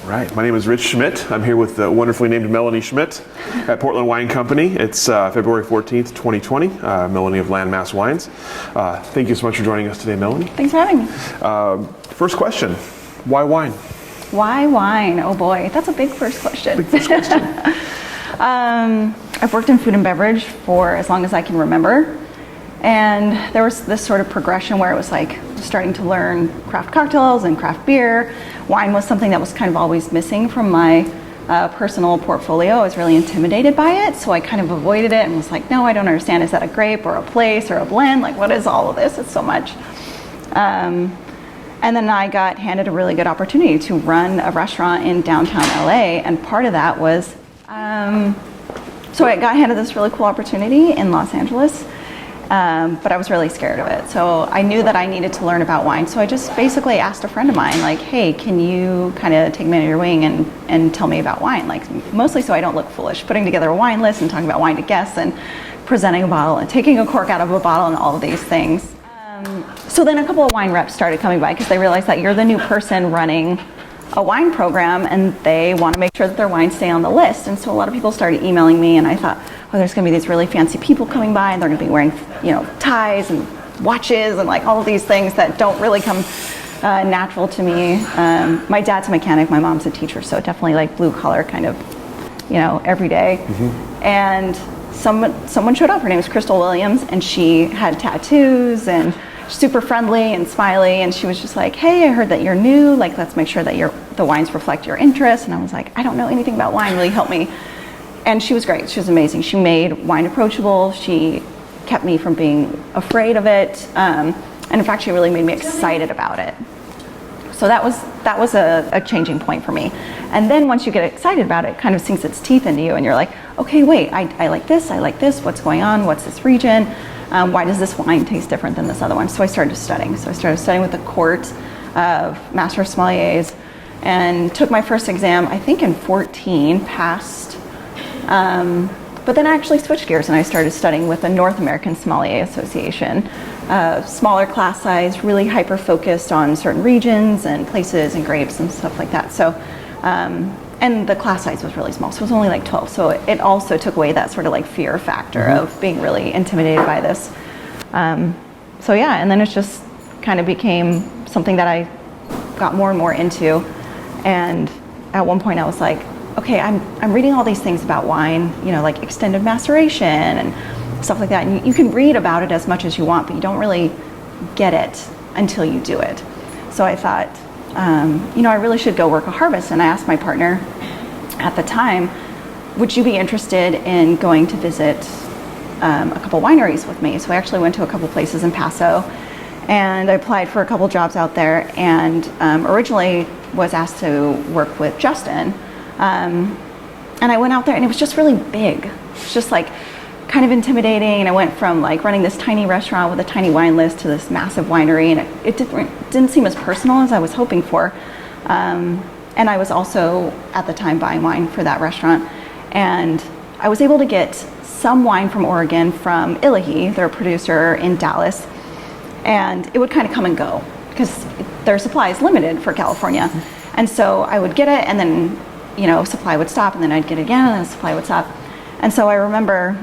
Right. My name is Rich Schmidt. I'm here with the wonderfully named Melaney Schmidt at Portland Wine Company. It's February 14th, 2020. Melaney of Landmass Wines. Thank you so much for joining us today, Melaney. Thanks for having me. First question, why wine? Why wine? Oh boy, that's a big first question. Big first question. I've worked in food and beverage for as long as I can remember. And there was this sort of progression where it was like starting to learn craft cocktails and craft beer. Wine was something that was kind of always missing from my personal portfolio. I was really intimidated by it, so I kind of avoided it and was like, no, I don't understand. Is that a grape or a place or a blend? Like, what is all of this? It's so much. And then I got handed a really good opportunity to run a restaurant in downtown LA, and part of that was, so I got handed this really cool opportunity in Los Angeles. But I was really scared of it. So I knew that I needed to learn about wine. So I just basically asked a friend of mine, like, hey, can you kind of take me under your wing and tell me about wine? Like, mostly so I don't look foolish, putting together a wine list and talking about wine to guests and presenting a bottle and taking a cork out of a bottle and all of these things. So then a couple of wine reps started coming by because they realized that you're the new person running a wine program and they want to make sure that their wines stay on the list. And so a lot of people started emailing me, and I thought, oh, there's going to be these really fancy people coming by and they're going to be wearing, ties and watches and like all of these things that don't really come natural to me. My dad's a mechanic, my mom's a teacher, so definitely like blue collar kind of, every day. Mm-hmm. And someone showed up. Her name was Crystal Williams, and she had tattoos and super friendly and smiley, and she was just like, hey, I heard that you're new, like let's make sure that the wines reflect your interests. And I was like, I don't know anything about wine, really help me. And she was great. She was amazing. She made wine approachable. She kept me from being afraid of it, and in fact she really made me excited about it. So that was a changing point for me. And then once you get excited about it, it kind of sinks its teeth into you, and you're like, okay, wait, I like this, what's going on, what's this region? Why does this wine taste different than this other one? So I started studying. So I started studying with the court of Master Sommeliers and took my first exam, I think in 14, passed. But then I actually switched gears and I started studying with the North American Sommelier Association. Smaller class size, really hyper-focused on certain regions and places and grapes and stuff like that. So, and the class size was really small, so it was only like 12. So it also took away that sort of like fear factor mm-hmm. of being really intimidated by this. So yeah, and then it just kind of became something that I got more and more into. And at one point I was like, okay, I'm reading all these things about wine, like extended maceration and stuff like that. And you can read about it as much as you want, but you don't really get it until you do it. So I thought, I really should go work a harvest. And I asked my partner at the time, would you be interested in going to visit a couple wineries with me? So I actually went to a couple places in Paso, and I applied for a couple jobs out there, and originally was asked to work with Justin. And I went out there, and it was just really big. It was just like kind of intimidating, and I went from like running this tiny restaurant with a tiny wine list to this massive winery, and it didn't seem as personal as I was hoping for. And I was also at the time buying wine for that restaurant, and I was able to get some wine from Oregon from Illahee, their producer in Dallas, and it would kind of come and go because their supply is limited for California. And so I would get it, and then supply would stop, and then I'd get it again, and then supply would stop. And so I remember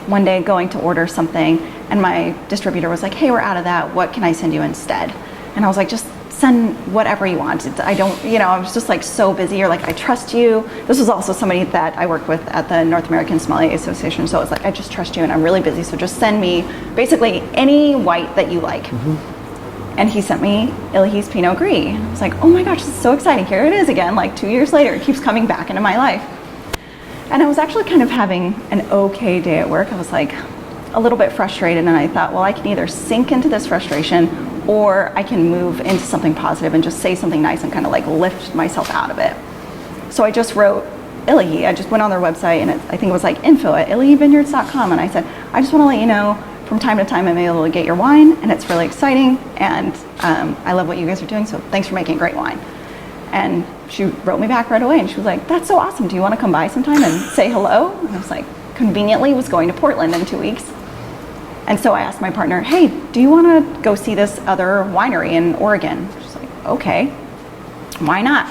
one day going to order something, and my distributor was like, hey, we're out of that, what can I send you instead? And I was like, just send whatever you want. I was just like so busy. You're like, I trust you. This was also somebody that I worked with at the North American Sommelier Association, so I was like, I just trust you, and I'm really busy, so just send me basically any white that you like. Mm-hmm. And he sent me Illahee's Pinot Gris. I was like, oh my gosh, this is so exciting. Here it is again, like 2 years later. It keeps coming back into my life. And I was actually kind of having an okay day at work. I was like a little bit frustrated, and I thought, well, I can either sink into this frustration or I can move into something positive and just say something nice and kind of like lift myself out of it. So I just wrote Illahee. I just went on their website, and I think it was like info@illaheevineyards.com, and I said, I just want to let you know from time to time I'm able to get your wine, and it's really exciting, and I love what you guys are doing, so thanks for making great wine. And she wrote me back right away, and she was like, that's so awesome, do you want to come by sometime and say hello? And I was like, conveniently was going to Portland in 2 weeks. And so I asked my partner, hey, do you want to go see this other winery in Oregon? She's like, okay, why not?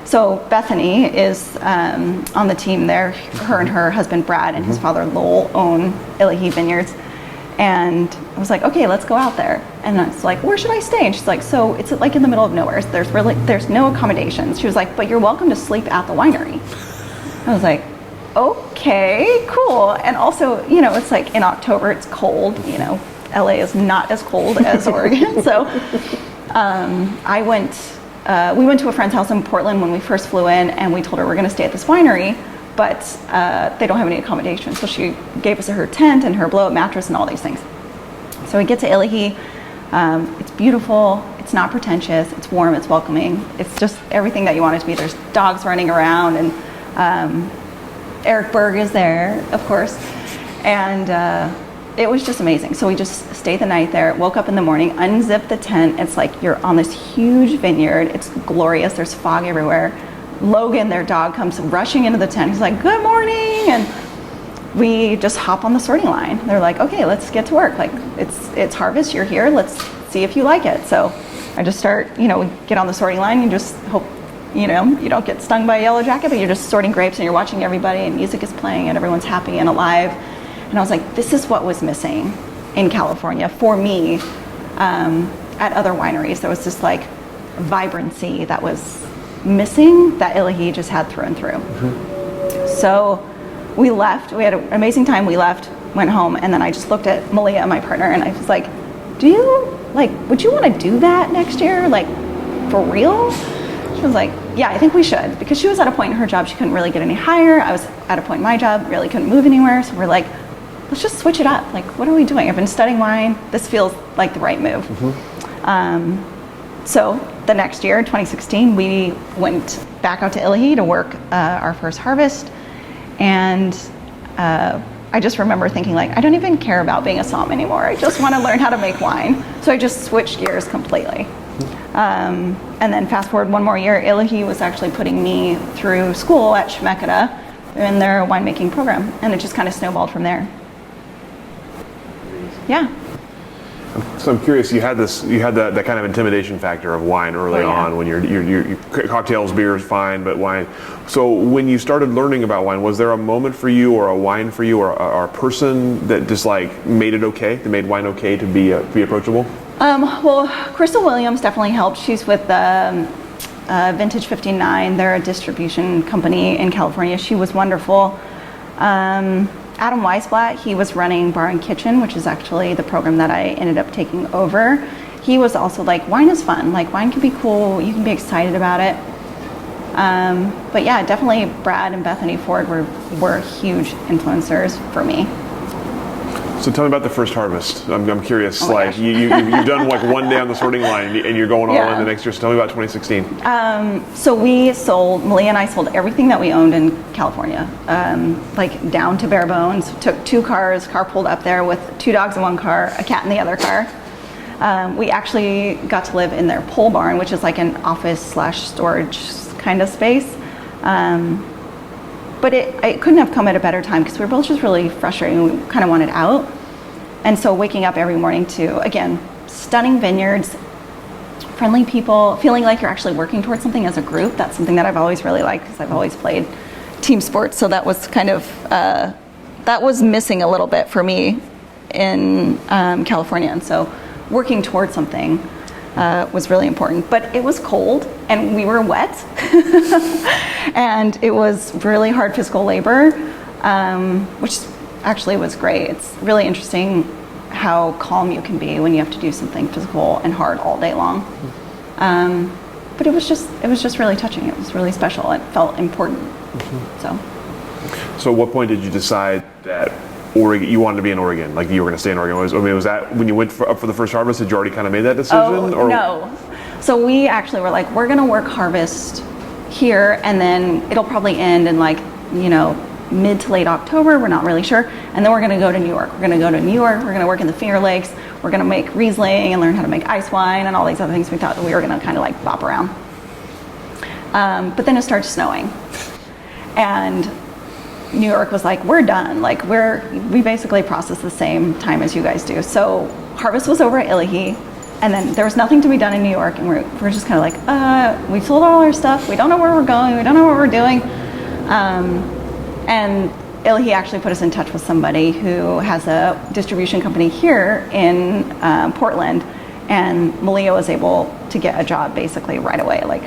So Bethany is on the team there. Her and her husband Brad and his father Lowell own Illahee Vineyards. And I was like, okay, let's go out there. And I was like, where should I stay? And she's like, so it's like in the middle of nowhere. There's no accommodations. She was like, but you're welcome to sleep at the winery. I was like, okay, cool. And also, it's like in October, it's cold. LA is not as cold as Oregon. So we went to a friend's house in Portland when we first flew in, and we told her we're going to stay at this winery, but they don't have any accommodations. So she gave us her tent and her blow-up mattress and all these things. So we get to Illahee. It's beautiful. It's not pretentious. It's warm. It's welcoming. It's just everything that you want it to be. There's dogs running around, and Eric Berg is there, of course. And it was just amazing. So we just stayed the night there, woke up in the morning, unzipped the tent. It's like you're on this huge vineyard. It's glorious. There's fog everywhere. Logan, their dog, comes rushing into the tent. He's like, good morning. And we just hop on the sorting line. They're like, okay, let's get to work. Like, it's harvest, you're here, let's see if you like it. So I just start, we get on the sorting line. You just hope, you don't get stung by a yellow jacket, but you're just sorting grapes and you're watching everybody and music is playing and everyone's happy and alive. And I was like, this is what was missing in California for me at other wineries. There was this like vibrancy that was missing that Illahee just had through and through. Mm-hmm. So we left. We had an amazing time. We left, went home, and then I just looked at Malia, my partner, and I was like, would you want to do that next year? Like, for real? She was like, yeah, I think we should. Because she was at a point in her job she couldn't really get any higher. I was at a point in my job, really couldn't move anywhere. So we're like, let's just switch it up. Like, what are we doing? I've been studying wine. This feels like the right move. Mm-hmm. So the next year, 2016, we went back out to Illahee to work our first harvest. And I just remember thinking, like, I don't even care about being a somm anymore. I just want to learn how to make wine. So I just switched gears completely. And then fast forward one more year, Illahee was actually putting me through school at Schmidt in their winemaking program. And it just kind of snowballed from there. Yeah. So I'm curious. You had that kind of intimidation factor of wine early on when your cocktails, beer is fine, but wine. So when you started learning about wine, was there a moment for you, or a wine for you, or a person that just like made it okay, that made wine okay to be approachable? Well, Crystal Williams definitely helped. She's with Vintage 59. They're a distribution company in California. She was wonderful. Adam Weisblatt, he was running Bar and Kitchen, which is actually the program that I ended up taking over. He was also like, wine is fun. Like, wine can be cool. You can be excited about it. But yeah, definitely Brad and Bethany Ford were huge influencers for me. So tell me about the first harvest. I'm curious. You've done like one day on the sorting line, and you're going all in the next year. So tell me about 2016. So Malia and I sold everything that we owned in California, like down to bare bones. Took 2 cars, car pulled up there with 2 dogs in one car, a cat in the other car. We actually got to live in their pole barn, which is like an office/storage kind of space. But it couldn't have come at a better time because we were both just really frustrated and we kind of wanted out. And so waking up every morning to, again, stunning vineyards, friendly people, feeling like you're actually working towards something as a group. That's something that I've always really liked because I've always played team sports. So that was kind of, that was missing a little bit for me in California. And so working towards something was really important. But it was cold and we were wet. And it was really hard physical labor, which actually was great. It's really interesting how calm you can be when you have to do something physical and hard all day long. But it was just really touching. It was really special. It felt important. Mm-hmm. So at what point did you decide that Oregon, you wanted to be in Oregon, like you were going to stay in Oregon? Was that when you went up for the first harvest? Did you already kind of made that decision? No. So we actually were like, we're going to work harvest here, and then it'll probably end in mid to late October. We're not really sure. And then we're going to go to New York. We're going to go to New York. We're going to work in the Finger Lakes. We're going to make Riesling and learn how to make ice wine and all these other things. We thought that we were going to kind of like bop around. But then it started snowing, and New York was like, we're done. Like we basically process the same time as you guys do. So harvest was over at Illahee. And then there was nothing to be done in New York, and we're just kind of like, we sold all our stuff. We don't know where we're going. We don't know what we're doing. And he actually put us in touch with somebody who has a distribution company here in Portland, and Malia was able to get a job basically right away. Like,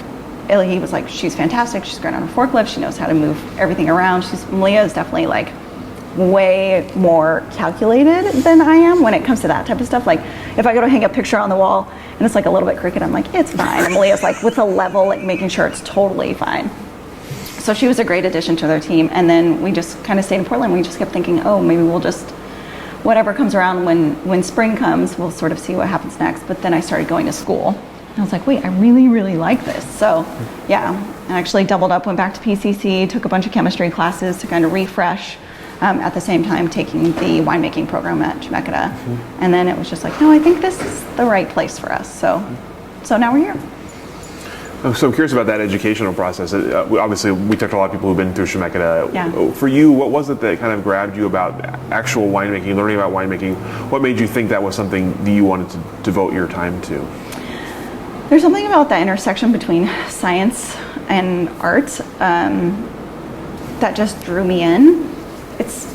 he was like, she's fantastic. She's great on a forklift. She knows how to move everything around. Malia is definitely like way more calculated than I am when it comes to that type of stuff. Like, if I go to hang a picture on the wall and it's like a little bit crooked, I'm like, it's fine. And Malia's like with a level, like making sure it's totally fine. So she was a great addition to their team. And then we just kind of stayed in Portland. We just kept thinking, oh, maybe we'll just, whatever comes around when spring comes, we'll sort of see what happens next. But then I started going to school. I was like, wait, I really, really like this. So yeah, I actually doubled up, went back to PCC, took a bunch of chemistry classes to kind of refresh, at the same time taking the winemaking program at Chemeketa. And then it was just like, no, I think this is the right place for us. So now we're here. So I'm curious about that educational process. Obviously, we talked to a lot of people who've been through Chemeketa. Yeah. For you, what was it that kind of grabbed you about actual winemaking, learning about winemaking? What made you think that was something that you wanted to devote your time to? There's something about that intersection between science and art that just drew me in. It's,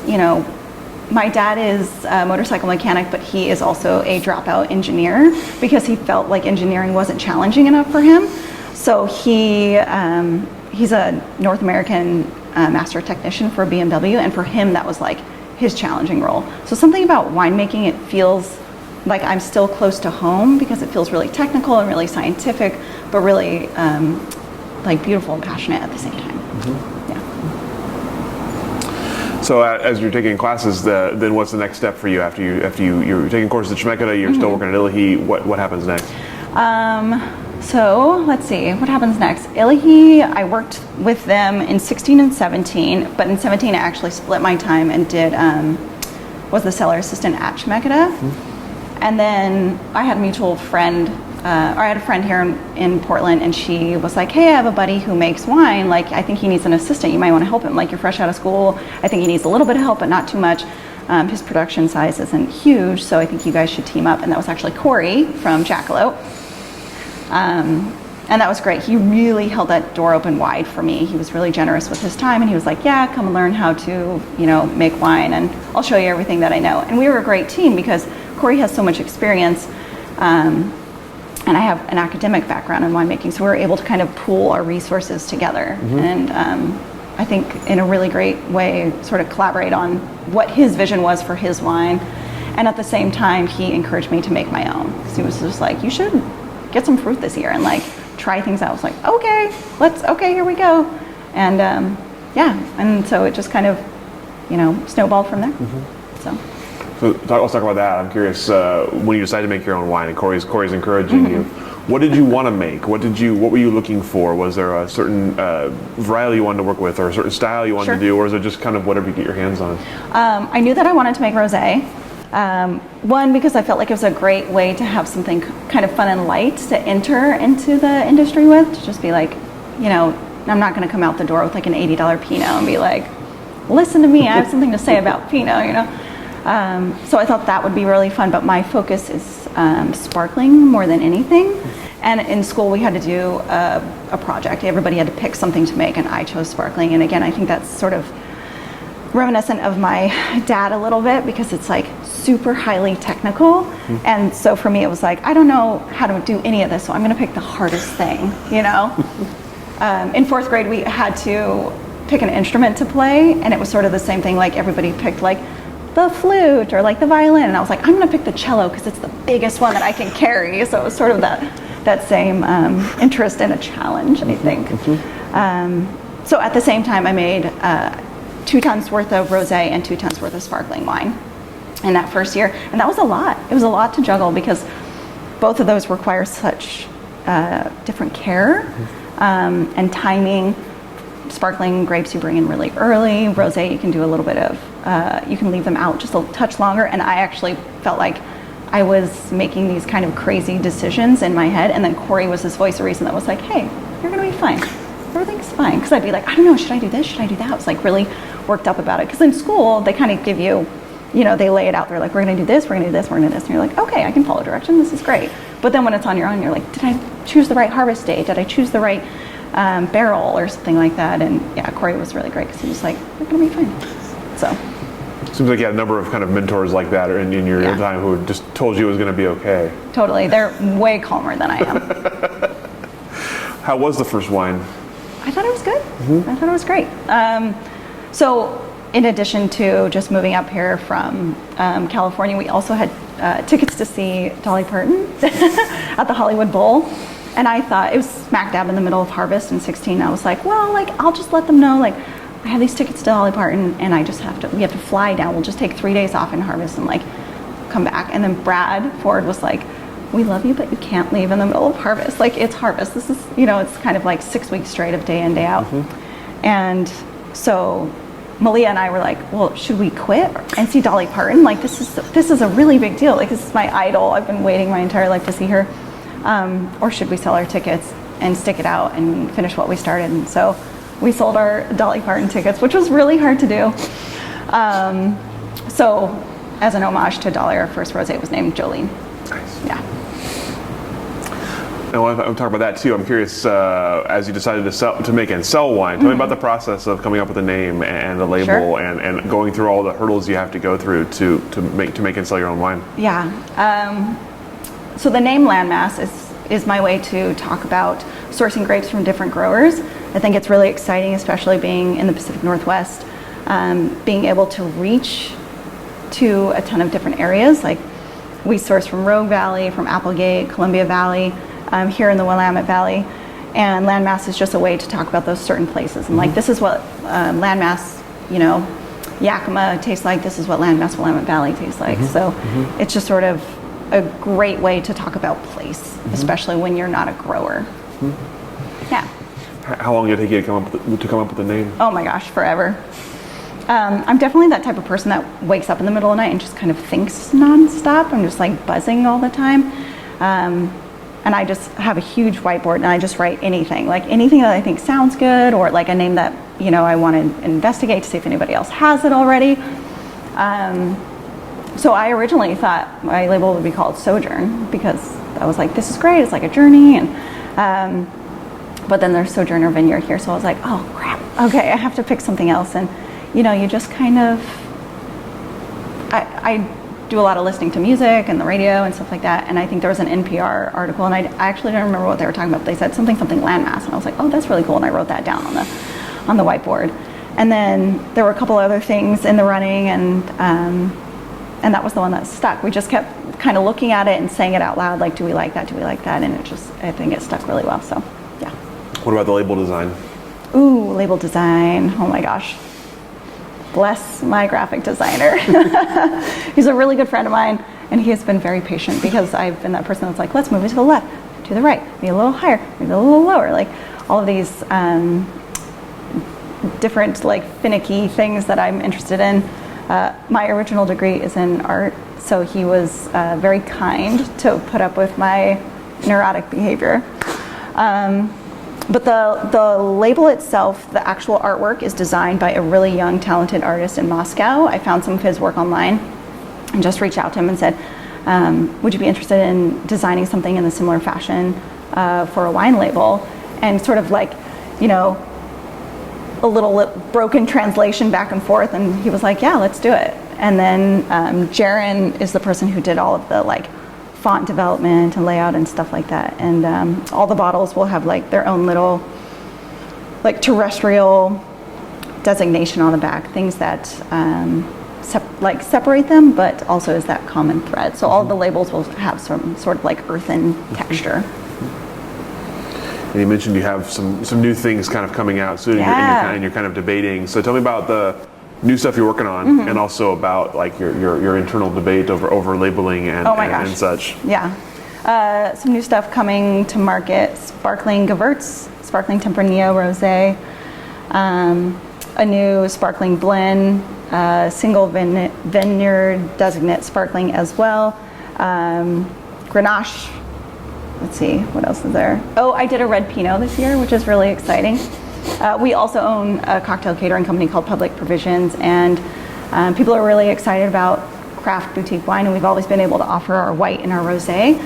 my dad is a motorcycle mechanic, but he is also a dropout engineer because he felt like engineering wasn't challenging enough for him. So he's a North American master technician for BMW, and for him that was like his challenging role. So something about winemaking, it feels like I'm still close to home because it feels really technical and really scientific, but really like beautiful and passionate at the same time. Yeah. So as you're taking classes, then what's the next step for you after you're taking courses at Chemeketa, you're still working at Illihi, what happens next? So let's see, what happens next? Illihi, I worked with them in 16 and 17, but in 17 I actually split my time and was the cellar assistant at Chemeketa. And then I had a mutual friend, I had a friend here in Portland, and she was like, hey, I have a buddy who makes wine. Like, I think he needs an assistant. You might want to help him. Like, you're fresh out of school. I think he needs a little bit of help, but not too much. His production size isn't huge, so I think you guys should team up. And that was actually Corey from Jackalope. And that was great. He really held that door open wide for me. He was really generous with his time, and he was like, yeah, come and learn how to, make wine, and I'll show you everything that I know. And we were a great team because Corey has so much experience, and I have an academic background in winemaking, so we were able to kind of pool our resources together. And I think in a really great way sort of collaborate on what his vision was for his wine. And at the same time, he encouraged me to make my own. So he was just like, you should get some fruit this year and like try things out. I was like, okay, here we go. And and so it just kind of, snowballed from there. So let's talk about that. I'm curious, when you decided to make your own wine, and Corey's encouraging you, what did you want to make? What were you looking for? Was there a certain variety you wanted to work with, or a certain style you wanted to do, or is it just kind of whatever you get your hands on? I knew that I wanted to make rosé. One, because I felt like it was a great way to have something kind of fun and light to enter into the industry with, to just be like, I'm not going to come out the door with like an $80 Pinot and be like, listen to me, I have something to say about Pinot, So I thought that would be really fun, but my focus is sparkling more than anything. And in school we had to do a project. Everybody had to pick something to make, and I chose sparkling. And again, I think that's sort of reminiscent of my dad a little bit, because it's like super highly technical. And so for me it was like, I don't know how to do any of this, so I'm going to pick the hardest thing, In fourth grade we had to pick an instrument to play, and it was sort of the same thing. Like, everybody picked like the flute or like the violin, and I was like, I'm going to pick the cello because it's the biggest one that I can carry. So it was sort of that same interest in a challenge, I think. So at the same time I made 2 tons worth of rosé and 2 tons worth of sparkling wine in that first year, and that was a lot. It was a lot to juggle because both of those require such different care and timing. Sparkling grapes you bring in really early. Rosé you can do a little bit of, you can leave them out just a touch longer. And I actually felt like I was making these kind of crazy decisions in my head, and then Corey was this voice of reason that was like, hey, you're gonna be fine. Everything's fine. Because I'd be like, I don't know, should I do this? Should I do that? I was like really worked up about it. Because in school, they kind of give you, they lay it out. They're like, we're gonna do this, we're gonna do this, we're gonna do this. And you're like, okay, I can follow direction. This is great. But then when it's on your own, you're like, did I choose the right harvest date? Did I choose the right barrel or something like that? And yeah, Corey was really great because he was like, we're gonna be fine. So. Seems like you had a number of kind of mentors like that in your time who just told you it was going to be okay. Totally, they're way calmer than I am. How was the first wine? I thought it was good. I thought it was great. So in addition to just moving up here from California, we also had tickets to see Dolly Parton at the Hollywood Bowl. And I thought, it was smack dab in the middle of harvest in 16. I was like, well, like, I'll just let them know, like, I have these tickets to Dolly Parton and we have to fly down. We'll just take 3 days off in harvest and like come back. And then Brad Ford was like, we love you, but you can't leave in the middle of harvest. Like, it's harvest. This is, it's kind of like 6 weeks straight of day in, day out. And so Malia and I were like, well, should we quit and see Dolly Parton? Like, this is a really big deal. Like, this is my idol. I've been waiting my entire life to see her. Or should we sell our tickets and stick it out and finish what we started? And so we sold our Dolly Parton tickets, which was really hard to do. So as an homage to Dolly, our first rosé was named Jolene. Nice. Yeah. I want to talk about that too. I'm curious, as you decided to make and sell wine, tell me about the process of coming up with a name and a label and going through all the hurdles you have to go through to make and sell your own wine. Yeah. So the name Landmass is my way to talk about sourcing grapes from different growers. I think it's really exciting, especially being in the Pacific Northwest, being able to reach to a ton of different areas. Like, we source from Rogue Valley, from Applegate, Columbia Valley, here in the Willamette Valley, and Landmass is just a way to talk about those certain places. And like, this is what Landmass, Yakima tastes like. This is what Landmass Willamette Valley tastes like. So it's just sort of a great way to talk about place, especially when you're not a grower. Yeah. How long did it take you to come up with the name? Oh my gosh, forever. I'm definitely that type of person that wakes up in the middle of the night and just kind of thinks nonstop. I'm just like buzzing all the time. And I just have a huge whiteboard and I just write anything that I think sounds good, or like a name that, I want to investigate to see if anybody else has it already. So I originally thought my label would be called Sojourn, because I was like, this is great, it's like a journey. And but then there's Sojourner Vineyard here, so I was like, oh crap, okay, I have to pick something else. And you just kind of, I do a lot of listening to music and the radio and stuff like that, and I think there was an NPR article, and I actually don't remember what they were talking about, but they said something Landmass, and I was like, oh, that's really cool, and I wrote that down on the whiteboard. And then there were a couple other things in the running, and that was the one that stuck. We just kept kind of looking at it and saying it out loud, like, do we like that, and I think it stuck really well. So yeah. What about the label design? Ooh, label design, oh my gosh. Bless my graphic designer. He's a really good friend of mine, and he has been very patient, because I've been that person that's like, let's move it to the left, to the right, maybe a little higher, maybe a little lower, like all of these different like finicky things that I'm interested in. My original degree is in art, so he was very kind to put up with my neurotic behavior. But the label itself, the actual artwork, is designed by a really young, talented artist in Moscow. I found some of his work online and just reached out to him and said, would you be interested in designing something in a similar fashion for a wine label? And sort of like, a little broken translation back and forth, and he was like, yeah, let's do it. And then Jaron is the person who did all of the like font development and layout and stuff like that, and all the bottles will have like their own little like terrestrial designation on the back, things that separate them, but also is that common thread. So all the labels will have some sort of like earthen texture. And you mentioned you have some new things kind of coming out soon, and you're kind of debating. So tell me about the new stuff you're working on, and also about like your internal debate over labeling and such. Yeah, some new stuff coming to market: sparkling Gewürz, sparkling Tempranillo Rosé, a new sparkling blend, single vineyard designate sparkling as well, Grenache. Let's see, what else is there? Oh, I did a red Pinot this year, which is really exciting. We also own a cocktail catering company called Public Provisions, and people are really excited about craft boutique wine, and we've always been able to offer our white and our rosé.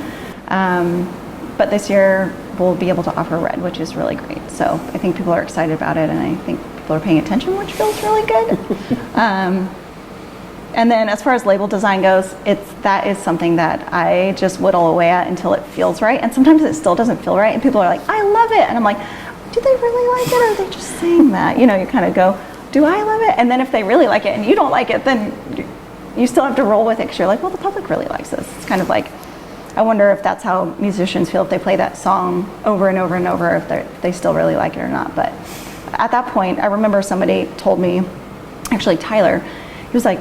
But this year we'll be able to offer red, which is really great. So I think people are excited about it, and I think people are paying attention, which feels really good. And then as far as label design goes, that is something that I just whittle away at until it feels right. And sometimes it still doesn't feel right, and people are like, I love it. And I'm like, do they really like it, or are they just saying that? You know, you kind of go, do I love it? And then if they really like it and you don't like it, then you still have to roll with it, because you're like, well, the public really likes this. It's kind of like, I wonder if that's how musicians feel if they play that song over and over and over, if they still really like it or not. But at that point, I remember somebody told me, actually Tyler, he was like,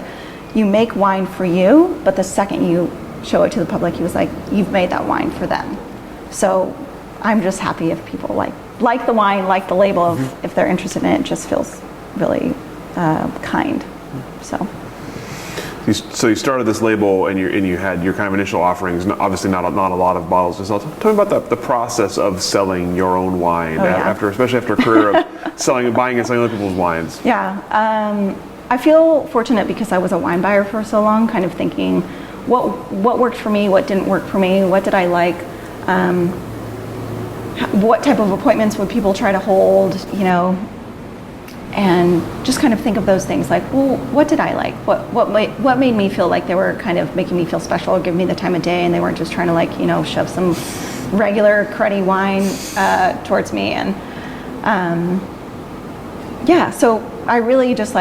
you make wine for you, but the second you show it to the public, he was like, you've made that wine for them. So I'm just happy if people like the wine, like the label, if they're interested in it. It just feels really kind. So you started this label, and you had your kind of initial offerings. Obviously, not a lot of bottles to sell. Tell me about the process of selling your own wine, especially after a career of buying and selling other people's wines. Yeah, I feel fortunate because I was a wine buyer for so long, kind of thinking what worked for me, what didn't work for me, what did I like, what type of appointments would people try to hold, you know. And just kind of think of those things like, well, what did I like? What made me feel like they were kind of making me feel special, or giving me the time of day, and they weren't just trying to shove some regular cruddy wine towards me. And so I really just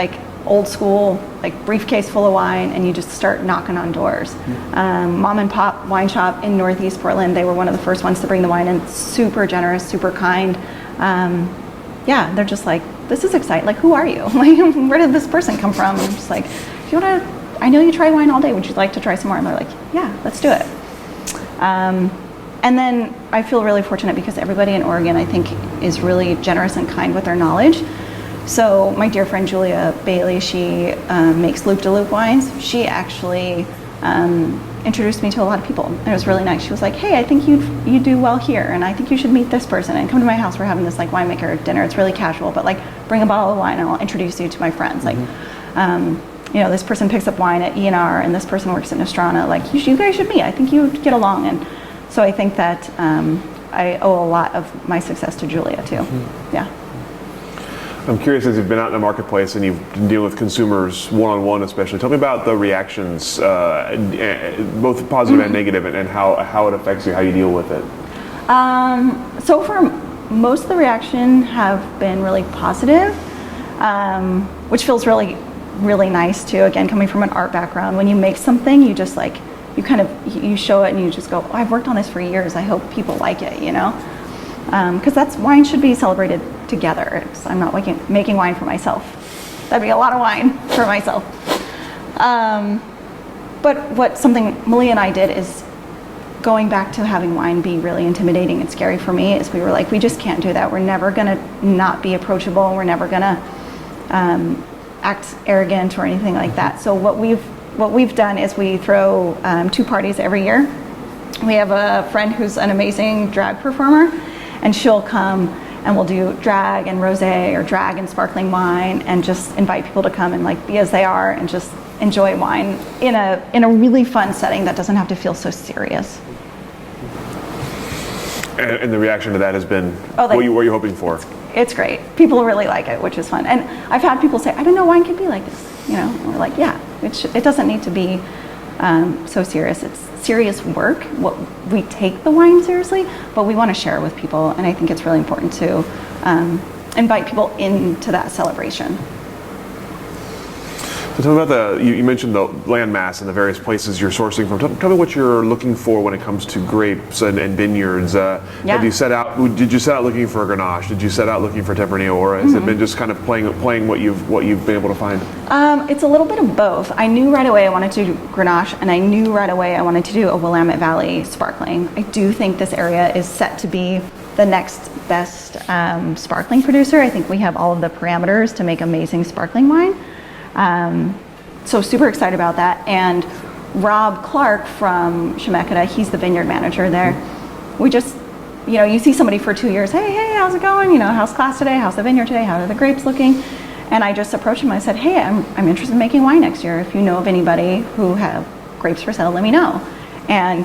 old school, briefcase full of wine, and you just start knocking on doors. Mom and Pop wine shop in Northeast Portland, they were one of the first ones to bring the wine in. Super generous, super kind. They're just like, this is exciting. Who are you? Where did this person come from? I'm just like, I know you try wine all day. Would you like to try some more? And they're like, yeah, let's do it. And then I feel really fortunate because everybody in Oregon, I think, is really generous and kind with their knowledge. So my dear friend Julia Bailey, she makes Loop de Loop wines. She actually introduced me to a lot of people. And it was really nice. She was like, hey, I think you do well here, and I think you should meet this person and come to my house. We're having this winemaker dinner. It's really casual, but bring a bottle of wine and I'll introduce you to my friends. This person picks up wine at ENR, and this person works at Nostrana. You guys should meet. I think you get along. And so I think that I owe a lot of my success to Julia too. Yeah. I'm curious, as you've been out in the marketplace and you've been dealing with consumers one-on-one especially, tell me about the reactions, both positive and negative, and how it affects you, how you deal with it. So far, most of the reaction have been really positive, which feels really, really nice too. Again, coming from an art background, when you make something, you just you show it and you just go, oh, I've worked on this for years. I hope people like it, because wine should be celebrated together. I'm not making wine for myself. That'd be a lot of wine for myself. But something Malia and I did is going back to having wine be really intimidating and scary for me, is we were like, we just can't do that. We're never gonna not be approachable. We're never gonna act arrogant or anything like that. So what we've done is we throw 2 parties every year. We have a friend who's an amazing drag performer, and she'll come and we'll do drag and rosé, or drag and sparkling wine, and just invite people to come and be as they are and just enjoy wine in a really fun setting that doesn't have to feel so serious. And the reaction to that has been what you're hoping for. It's great. People really like it, which is fun. And I've had people say, I didn't know wine could be like this. And we're like, yeah, it doesn't need to be so serious. It's serious work. We take the wine seriously, but we want to share it with people, and I think it's really important to invite people into that celebration. So tell me about you mentioned the landmass and the various places you're sourcing from. Tell me what you're looking for when it comes to grapes and vineyards. Have you set out? Did you set out looking for a Grenache? Did you set out looking for Tempranillo, or has it been just kind of playing what you've been able to find? It's a little bit of both. I knew right away I wanted to do Grenache, and I knew right away I wanted to do a Willamette Valley sparkling. I do think this area is set to be the next best sparkling producer. I think we have all of the parameters to make amazing sparkling wine. So super excited about that. And Rob Clark from Chemeketa, he's the vineyard manager there. We just, you see somebody for 2 years, hey, how's it going? How's class today? How's the vineyard today? How are the grapes looking? And I just approached him. I said, hey, I'm interested in making wine next year. If you know of anybody who have grapes for sale, let me know. And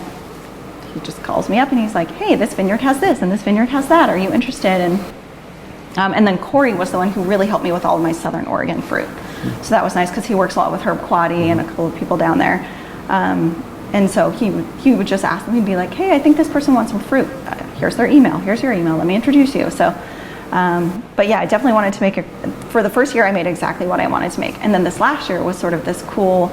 he just calls me up and he's like, hey, this vineyard has this and this vineyard has that. Are you interested? And then Corey was the one who really helped me with all of my Southern Oregon fruit. So that was nice because he works a lot with Herb Quaddy and a couple of people down there. And so he would just ask them, he'd be like, hey, I think this person wants some fruit. Here's their email. Here's your email. Let me introduce you. So, but yeah, I definitely wanted to make it. For the first year, I made exactly what I wanted to make. And then this last year was sort of this cool,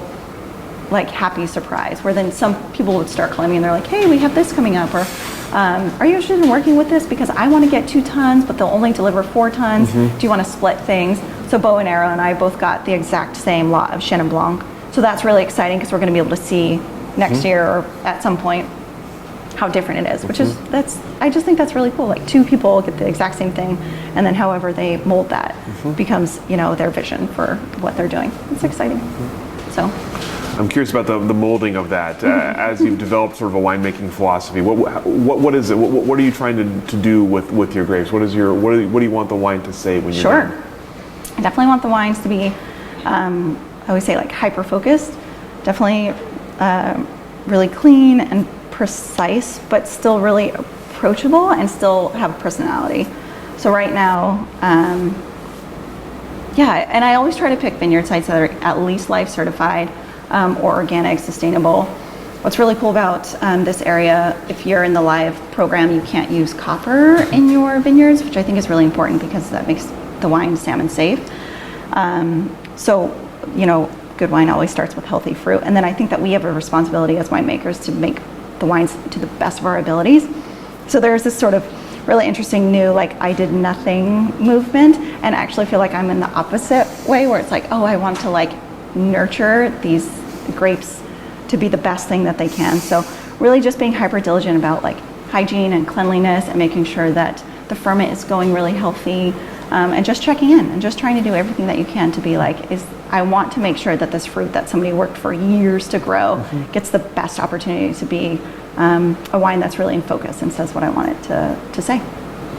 like happy surprise where then some people would start calling me and they're like, hey, we have this coming up, or are you interested in working with this because I want to get 2 tons but they'll only deliver 4 tons. Do you want to split things? So Bo and Arrow and I both got the exact same lot of Chenin Blanc, so that's really exciting because we're going to be able to see next year or at some point how different it is, which is I just think that's really cool. Like 2 people get the exact same thing, and then however they mold that becomes, you know, their vision for what they're doing. It's exciting. So I'm curious about the molding of that. As you've developed sort of a winemaking philosophy, what is it? What are you trying to do with your grapes? What do you want the wine to say when you're done? I definitely want the wines to be, I always say like hyper focused. Definitely really clean and precise, but still really approachable and still have personality. So right now, and I always try to pick vineyard sites that are at least life certified. Or organic, sustainable. What's really cool about this area, if you're in the live program, you can't use copper in your vineyards, which I think is really important because that makes the wine salmon safe. So, you know, good wine always starts with healthy fruit. And then I think that we have a responsibility as winemakers to make the wines to the best of our abilities. So there's this sort of really interesting new, like, I did nothing movement, and I actually feel like I'm in the opposite way where it's like, oh, I want to like nurture these grapes to be the best thing that they can. So really just being hyper diligent about like hygiene and cleanliness and making sure that the ferment is going really healthy, and just checking in and just trying to do everything that you can to be like, I want to make sure that this fruit that somebody worked for years to grow gets the best opportunity to be a wine that's really in focus and says what I want it to say.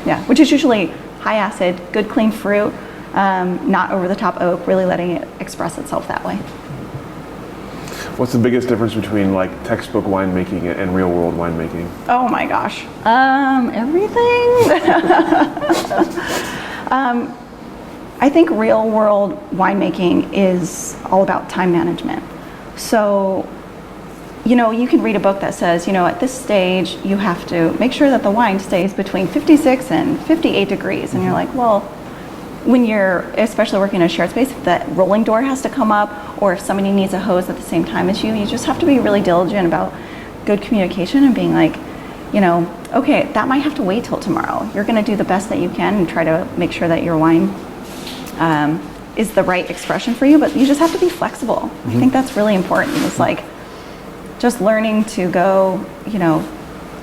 Yeah, which is usually high acid, good clean fruit, not over the top oak, really letting it express itself that way. What's the biggest difference between like textbook winemaking and real world winemaking? Oh my gosh, everything. I think real world winemaking is all about time management. So, you know, you can read a book that says, you know, at this stage you have to make sure that the wine stays between 56 and 58 degrees. And you're like, well, when you're especially working in a shared space, if that rolling door has to come up, or if somebody needs a hose at the same time as you just have to be really diligent about good communication and being like, you know, okay, that might have to wait till tomorrow. You're going to do the best that you can and try to make sure that your wine is the right expression for you, but you just have to be flexible. I think that's really important. It's like just learning to go, you know,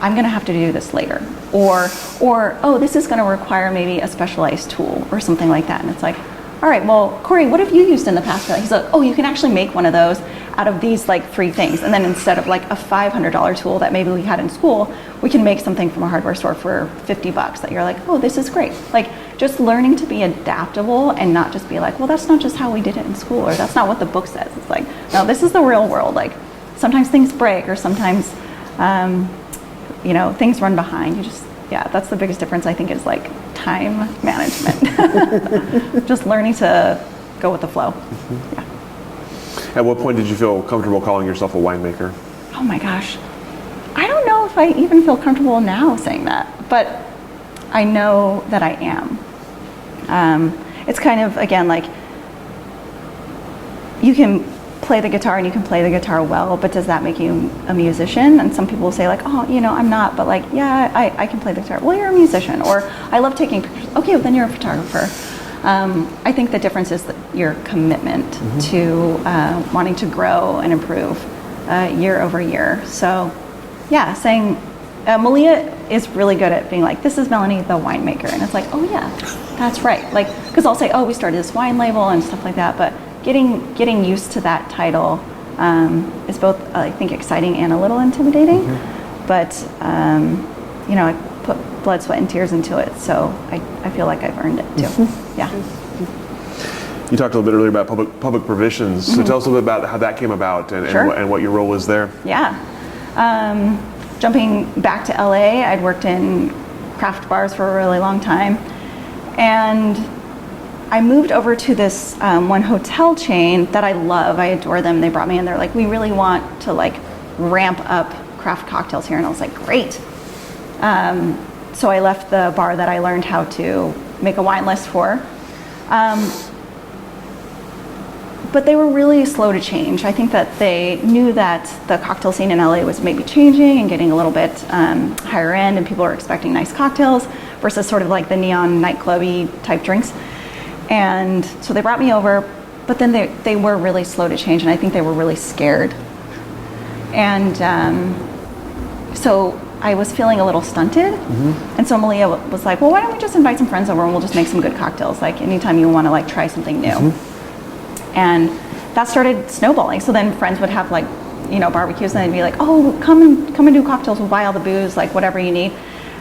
I'm going to have to do this later, or oh, this is going to require maybe a specialized tool or something like that. And it's like, all right, well, Corey, what have you used in the past? He's like, oh, you can actually make one of those out of these like 3 things. And then instead of like a $500 tool that maybe we had in school, we can make something from a hardware store for $50 that you're like, oh, this is great. Like just learning to be adaptable and not just be like, well, that's not just how we did it in school, or that's not what the book says. It's like, no, this is the real world. Like sometimes things break, or sometimes, you know, things run behind. You just, yeah, that's the biggest difference I think is like time management. Just learning to go with the flow. Yeah. At what point did you feel comfortable calling yourself a winemaker? Oh my gosh. I don't know if I even feel comfortable now saying that, but I know that I am. It's kind of, again, like you can play the guitar and you can play the guitar well, but does that make you a musician? And some people will say like, oh, you know, I'm not, but like, yeah, I can play the guitar. Well, you're a musician. Or I love taking pictures. Okay, well, then you're a photographer. I think the difference is that your commitment to wanting to grow and improve year over year. So yeah, saying, Malia is really good at being like, this is Melaney, the winemaker. And it's like, oh yeah, that's right. Like, because I'll say, oh, we started this wine label and stuff like that, but getting used to that title is both, I think, exciting and a little intimidating. But, you know, I put blood, sweat, and tears into it, so I feel like I've earned it too. Yeah. You talked a little bit earlier about public provisions. So tell us a little bit about how that came about and what your role was there. Yeah. jumping back to LA, I'd worked in craft bars for a really long time. And I moved over to this one hotel chain that I love. I adore them. They brought me in. They're like, we really want to like ramp up craft cocktails here. And I was like, great. So I left the bar that I learned how to make a wine list for. But they were really slow to change. I think that they knew that the cocktail scene in LA was maybe changing and getting a little bit higher end, and people were expecting nice cocktails versus sort of like the neon nightclubby type drinks. And so they brought me over, but then they were really slow to change, and I think they were really scared. And so I was feeling a little stunted. And so Malia was like, well, why don't we just invite some friends over and we'll just make some good cocktails, like anytime you want to like try something new. And that started snowballing. So then friends would have like, you know, barbecues, and they'd be like, oh, come and do cocktails, we'll buy all the booze, like whatever you need.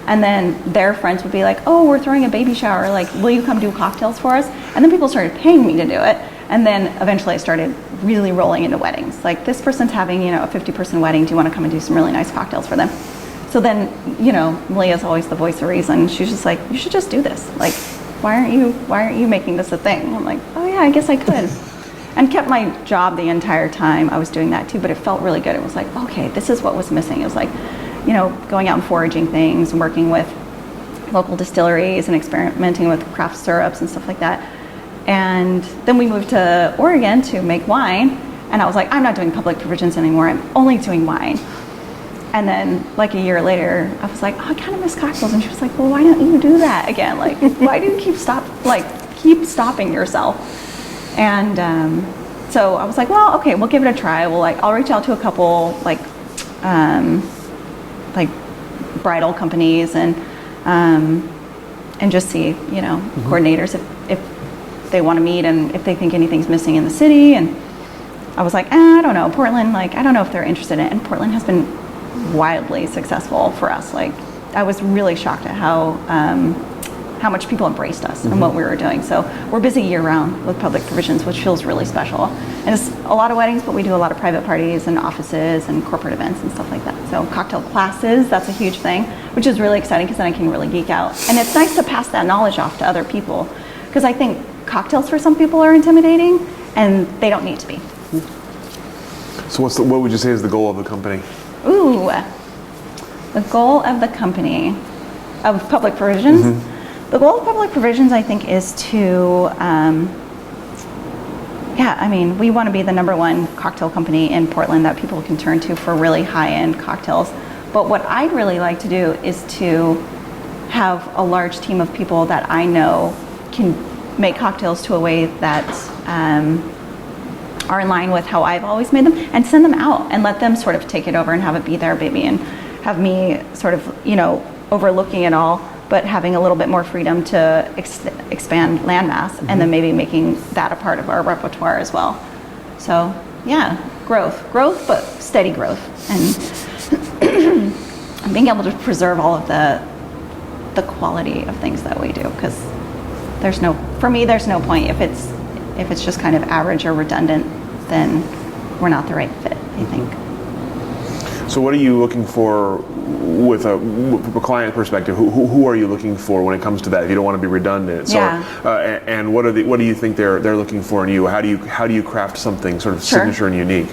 And then their friends would be like, oh, we're throwing a baby shower, like, will you come do cocktails for us? And then people started paying me to do it. And then eventually I started really rolling into weddings. Like, this person's having, you know, a 50-person wedding, do you want to come and do some really nice cocktails for them? So then, you know, Malia's always the voice of reason. She's just like, you should just do this. Like, why aren't you making this a thing? I'm like, oh yeah, I guess I could. And kept my job the entire time I was doing that too, but it felt really good. It was like, okay, this is what was missing. It was like, you know, going out and foraging things and working with local distilleries and experimenting with craft syrups and stuff like that. And then we moved to Oregon to make wine, and I was like, I'm not doing public provisions anymore, I'm only doing wine. And then like a year later, I was like, oh, I kind of miss cocktails. And she was like, well, why don't you do that again? Like, why do you keep stopping yourself? And so I was like, well, okay, we'll give it a try. I'll reach out to a couple like bridal companies and just see, you know, coordinators if they want to meet and if they think anything's missing in the city. And I was like, I don't know, Portland, like, I don't know if they're interested in it. And Portland has been wildly successful for us. Like, I was really shocked at how much people embraced us and what we were doing. So we're busy year round with public provisions, which feels really special. And it's a lot of weddings, but we do a lot of private parties and offices and corporate events and stuff like that. So cocktail classes, that's a huge thing, which is really exciting because then I can really geek out. And it's nice to pass that knowledge off to other people, because I think cocktails for some people are intimidating and they don't need to be. So what would you say is the goal of the company? Ooh, the goal of the company, of public provisions? The goal of public provisions, I think, is to, we want to be the #1 cocktail company in Portland that people can turn to for really high-end cocktails. But what I'd really like to do is to have a large team of people that I know can make cocktails to a way that are in line with how I've always made them, and send them out and let them sort of take it over and have it be their baby, and have me sort of, you know, overlooking it all, but having a little bit more freedom to expand Landmass, and then maybe making that a part of our repertoire as well. So yeah, growth, but steady growth, and being able to preserve all of the quality of things that we do, because for me there's no point if it's just kind of average or redundant, then we're not the right fit, I think. So what are you looking for with a client perspective? Who are you looking for when it comes to that, if you don't want to be redundant? So, yeah. And what do you think they're looking for in you? How do you craft something sort of signature and unique?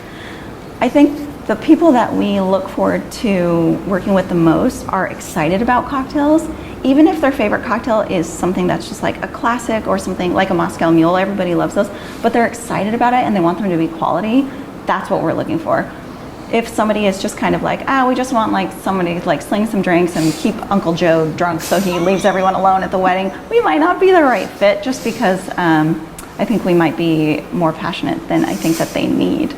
I think the people that we look forward to working with the most are excited about cocktails, even if their favorite cocktail is something that's just like a classic or something like a Moscow Mule. Everybody loves those, but they're excited about it and they want them to be quality. That's what we're looking for. If somebody is just kind of like, we just want like somebody to like sling some drinks and keep Uncle Joe drunk so he leaves everyone alone at the wedding, we might not be the right fit, just because I think we might be more passionate than I think that they need.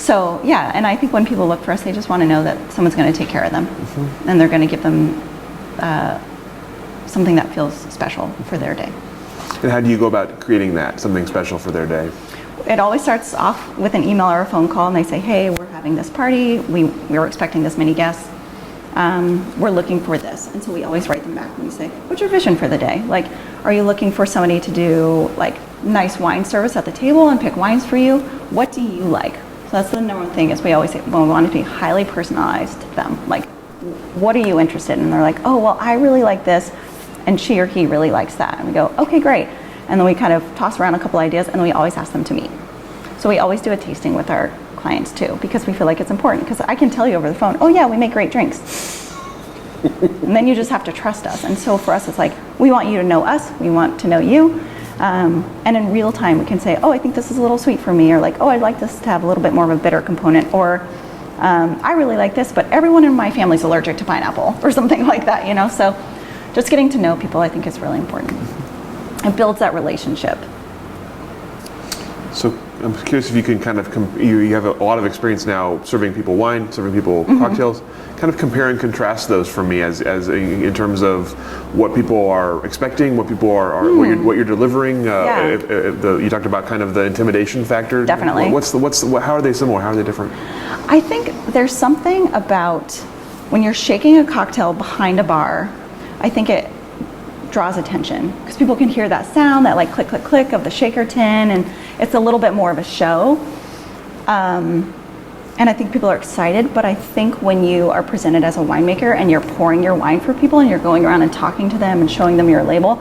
So yeah, and I think when people look for us, they just want to know that someone's going to take care of them, and they're going to give them something that feels special for their day. And how do you go about creating that, something special for their day? It always starts off with an email or a phone call, and they say, hey, we're having this party, we were expecting this many guests, we're looking for this. And so we always write them back and we say, what's your vision for the day? Like, are you looking for somebody to do like nice wine service at the table and pick wines for you? What do you like? So that's the number one thing is we always say, well, we want to be highly personalized to them. Like, what are you interested in? And they're like, oh, well, I really like this, and she or he really likes that. And we go, okay, great. And then we kind of toss around a couple ideas, and we always ask them to meet. So we always do a tasting with our clients too, because we feel like it's important. Because I can tell you over the phone, oh yeah, we make great drinks. And then you just have to trust us. And so for us, it's like, we want you to know us, we want to know you. And in real time, we can say, oh, I think this is a little sweet for me, or like, oh, I'd like this to have a little bit more of a bitter component, or I really like this, but everyone in my family's allergic to pineapple, or something like that, you know? So just getting to know people, I think, is really important. It builds that relationship. So I'm curious if you can kind of, you have a lot of experience now serving people wine, serving people cocktails. Kind of compare and contrast those for me as in terms of what people are expecting, what people are what you're delivering. You talked about kind of the intimidation factor. Definitely. How are they similar? How are they different? I think there's something about when you're shaking a cocktail behind a bar, I think it draws attention because people can hear that sound, that like click, click, click of the shaker tin, and it's a little bit more of a show. And I think people are excited, but I think when you are presented as a winemaker and you're pouring your wine for people and you're going around and talking to them and showing them your label,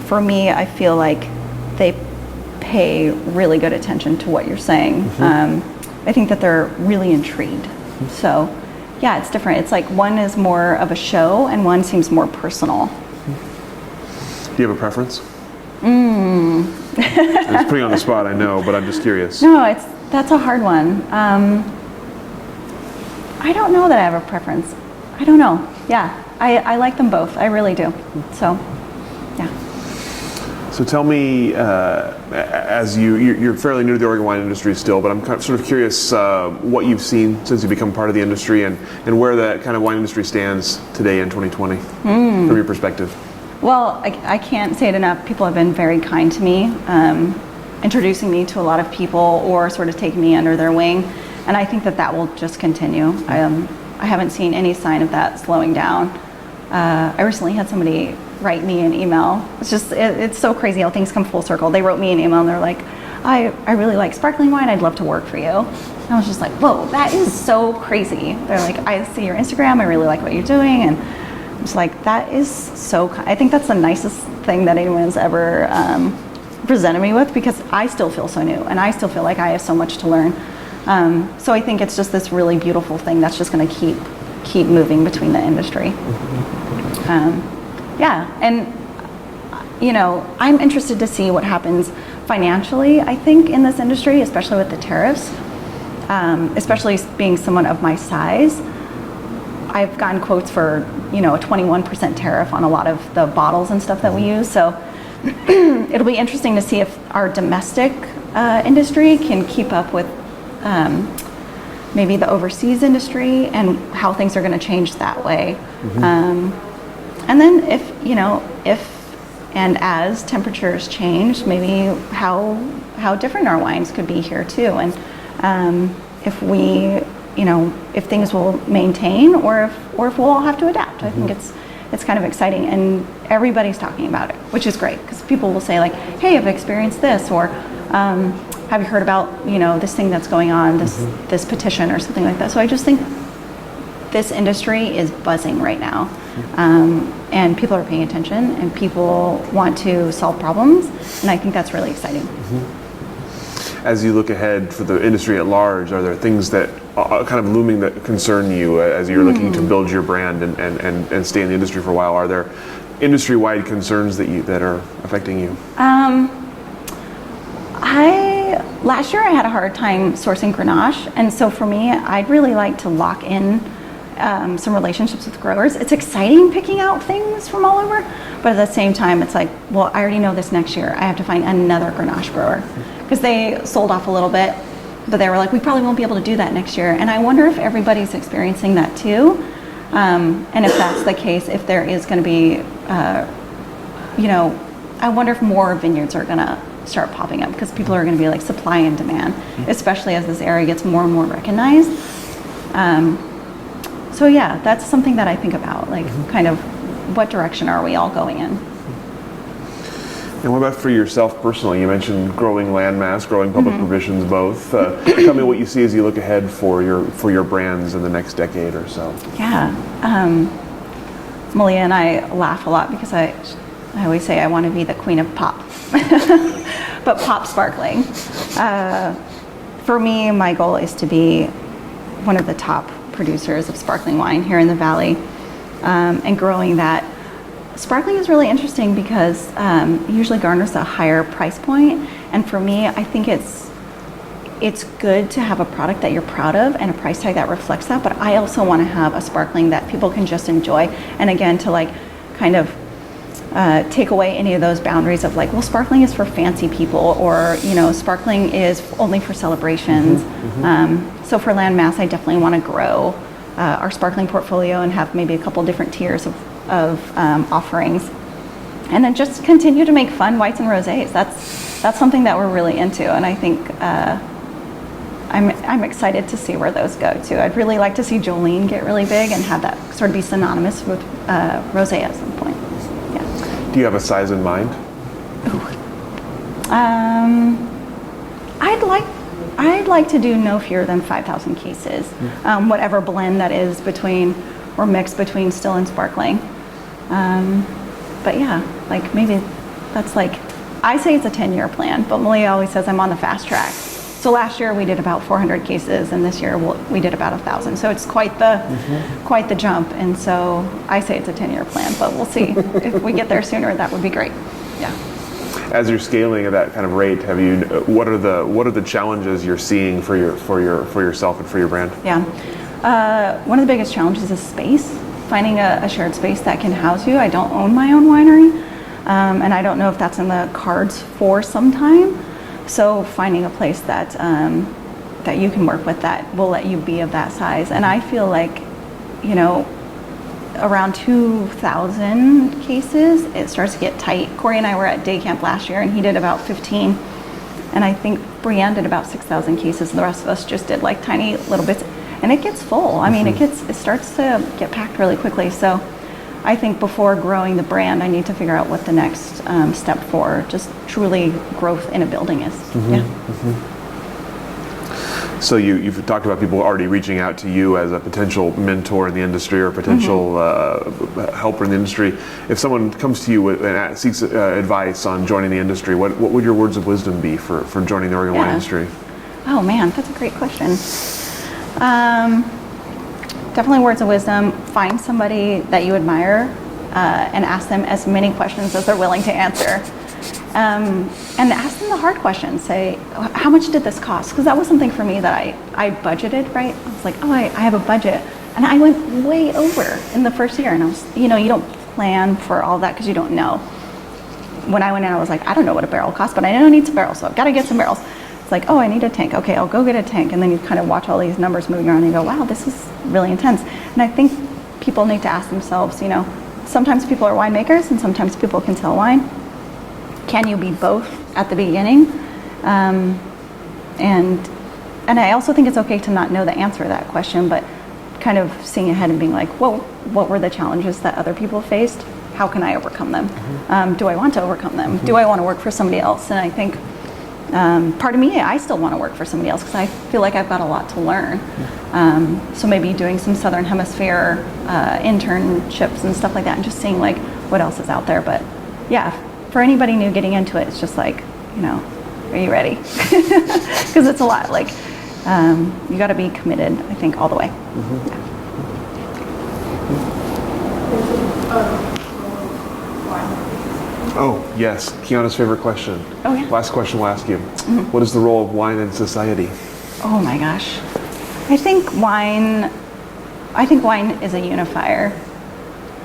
for me, I feel like they pay really good attention to what you're saying. I think that they're really intrigued. So yeah, it's different. It's like one is more of a show and one seems more personal. Do you have a preference? It's putting you on the spot, I know, but I'm just curious. No, that's a hard one. I don't know that I have a preference. I don't know. Yeah, I like them both. I really do. So, yeah. So tell me, as you're fairly new to the Oregon wine industry still, but I'm sort of curious what you've seen since you've become part of the industry and where that kind of wine industry stands today in 2020 from your perspective. Well, I can't say it enough. People have been very kind to me, introducing me to a lot of people or sort of taking me under their wing. And I think that will just continue. I haven't seen any sign of that slowing down. I recently had somebody write me an email. It's so crazy how things come full circle. They wrote me an email and they're like, I really like sparkling wine. I'd love to work for you. And I was just like, whoa, that is so crazy. They're like, I see your Instagram. I really like what you're doing. And I'm just like, that is so, I think that's the nicest thing that anyone's ever presented me with, because I still feel so new and I still feel like I have so much to learn. So I think it's just this really beautiful thing that's just going to keep moving between the industry. Yeah, and you know, I'm interested to see what happens financially, I think, in this industry, especially with the tariffs, especially being someone of my size. I've gotten quotes for, you know, a 21% tariff on a lot of the bottles and stuff that we use. So it'll be interesting to see if our domestic industry can keep up with maybe the overseas industry and how things are going to change that way. And then if and as temperatures change, maybe how different our wines could be here too. And if we, if things will maintain or if we'll all have to adapt. I think it's kind of exciting, and everybody's talking about it, which is great, because people will say like, hey, I've experienced this, or have you heard about, this thing that's going on, this petition or something like that. So I just think this industry is buzzing right now, and people are paying attention, and people want to solve problems, and I think that's really exciting. As you look ahead for the industry at large, are there things that are kind of looming that concern you as you're looking to build your brand and stay in the industry for a while? Are there industry-wide concerns that are affecting you? Last year I had a hard time sourcing Grenache, and so for me, I'd really like to lock in some relationships with growers. It's exciting picking out things from all over, but at the same time, it's like, well, I already know this next year. I have to find another Grenache grower, because they sold off a little bit, but they were like, we probably won't be able to do that next year. And I wonder if everybody's experiencing that too, and if that's the case, if there is going to be, I wonder if more vineyards are going to start popping up, because people are going to be like supply and demand, especially as this area gets more and more recognized. So yeah, that's something that I think about, like kind of what direction are we all going in? And what about for yourself personally? You mentioned growing Landmass, growing public provisions, both. Tell me what you see as you look ahead for your brands in the next decade or so. Yeah, Malia and I laugh a lot because I always say I want to be the queen of pop, but pop sparkling. For me, my goal is to be one of the top producers of sparkling wine here in the Valley, and growing that. Sparkling is really interesting because it usually garners a higher price point, and for me, I think it's good to have a product that you're proud of and a price tag that reflects that, but I also want to have a sparkling that people can just enjoy, and again, to like kind of take away any of those boundaries of like, well, sparkling is for fancy people, or sparkling is only for celebrations. So for Landmass, I definitely want to grow our sparkling portfolio and have maybe a couple different tiers of offerings, and then just continue to make fun whites and rosés. That's something that we're really into, and I think I'm excited to see where those go too. I'd really like to see Jolene get really big and have that sort of be synonymous with rosé at some point. Yeah. Do you have a size in mind? I'd like to do no fewer than 5,000 cases, whatever blend that is between or mix between still and sparkling. But yeah, like maybe that's like, I say it's a 10-year plan, but Malia always says I'm on the fast track. So last year we did about 400 cases, and this year we did about 1,000. So it's quite the jump. And so I say it's a 10-year plan, but we'll see. If we get there sooner, that would be great. Yeah. As you're scaling at that kind of rate, what are the challenges you're seeing for yourself and for your brand? Yeah. One of the biggest challenges is space, finding a shared space that can house you. I don't own my own winery, and I don't know if that's in the cards for some time. So finding a place that you can work with that will let you be of that size. And I feel like, around 2,000 cases, it starts to get tight. Corey and I were at day camp last year, and he did about 15. And I think Brianne did about 6,000 cases, and the rest of us just did like tiny little bits. And it gets full. I mean, it starts to get packed really quickly. So I think before growing the brand, I need to figure out what the next step for just truly growth in a building is. So you've talked about people already reaching out to you as a potential mentor in the industry or potential helper in the industry. If someone comes to you and seeks advice on joining the industry, what would your words of wisdom be for joining the Oregon wine industry? Oh man, that's a great question. Definitely words of wisdom. Find somebody that you admire and ask them as many questions as they're willing to answer. And ask them the hard questions. Say, how much did this cost? Because that was something for me that I budgeted, right? I was like, I have a budget. And I went way over in the first year. And I was, you don't plan for all that because you don't know. When I went in, I was like, I don't know what a barrel costs, but I know I need some barrels, so I've got to get some barrels. It's like, I need a tank. Okay, I'll go get a tank. And then you kind of watch all these numbers moving around and you go, wow, this is really intense. And I think people need to ask themselves, sometimes people are winemakers and sometimes people can sell wine. Can you be both at the beginning? And I also think it's okay to not know the answer to that question, but kind of seeing ahead and being like, what were the challenges that other people faced? How can I overcome them? Do I want to overcome them? Do I want to work for somebody else? And I think part of me, I still want to work for somebody else because I feel like I've got a lot to learn. So maybe doing some Southern Hemisphere internships and stuff like that, and just seeing like what else is out there. But yeah, for anybody new getting into it, it's just like, are you ready? Because it's a lot. Like you got to be committed, I think, all the way. Yeah. Oh, yes. Kiana's favorite question. Oh, yeah. Last question we'll ask you. What is the role of wine in society? Oh my gosh. I think wine is a unifier.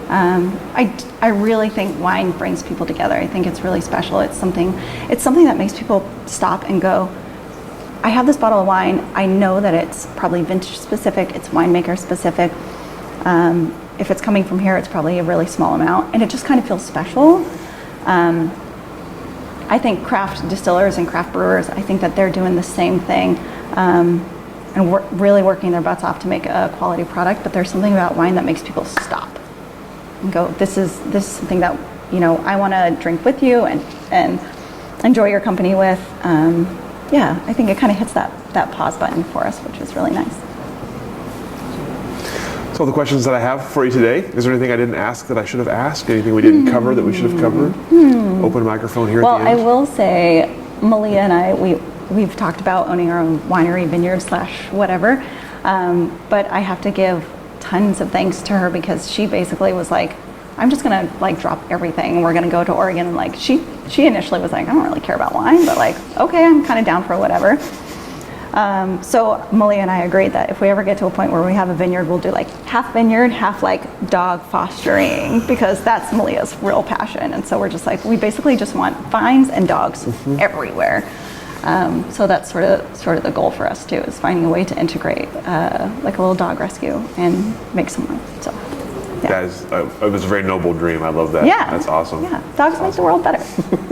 I really think wine brings people together. I think it's really special. It's something that makes people stop and go, I have this bottle of wine. I know that it's probably vintage specific. It's winemaker specific. If it's coming from here, it's probably a really small amount. And it just kind of feels special. I think craft distillers and craft brewers, I think that they're doing the same thing and really working their butts off to make a quality product. But there's something about wine that makes people stop and go, this is something that I want to drink with you and enjoy your company with. I think it kind of hits that pause button for us, which is really nice. So the questions that I have for you today, is there anything I didn't ask that I should have asked? Anything we didn't cover that we should have covered? Open microphone here Well, at the end. I will say, Malia and I, we've talked about owning our own winery, vineyard / whatever, but I have to give tons of thanks to her because she basically was like, I'm just gonna like drop everything and we're gonna go to Oregon, and like she initially was like, I don't really care about wine, but like, okay, I'm kind of down for whatever. So Malia and I agreed that if we ever get to a point where we have a vineyard, we'll do like half vineyard, half like dog fostering, because that's Malia's real passion. And so we're just like, we basically just want vines and dogs everywhere. So that's sort of the goal for us too, is finding a way to integrate like a little dog rescue and make some wine. So yeah. That is, it was a very noble dream. I love that. Yeah. That's awesome. Yeah, dogs make the world better.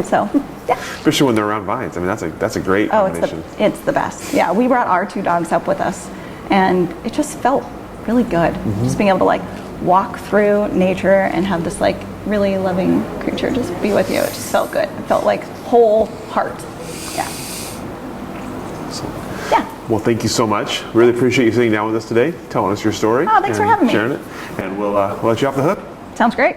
So yeah. Especially when they're around vines. I mean, that's a great combination. It's the best. Yeah, we brought our 2 dogs up with us, and it just felt really good. Just being able to like walk through nature and have this like really loving creature just be with you. It just felt good. It felt like whole heart. Yeah. Yeah. Well, thank you so much. Really appreciate you sitting down with us today, telling us your story. Oh, thanks for and having me. sharing it. And we'll let you off the hook. Sounds great.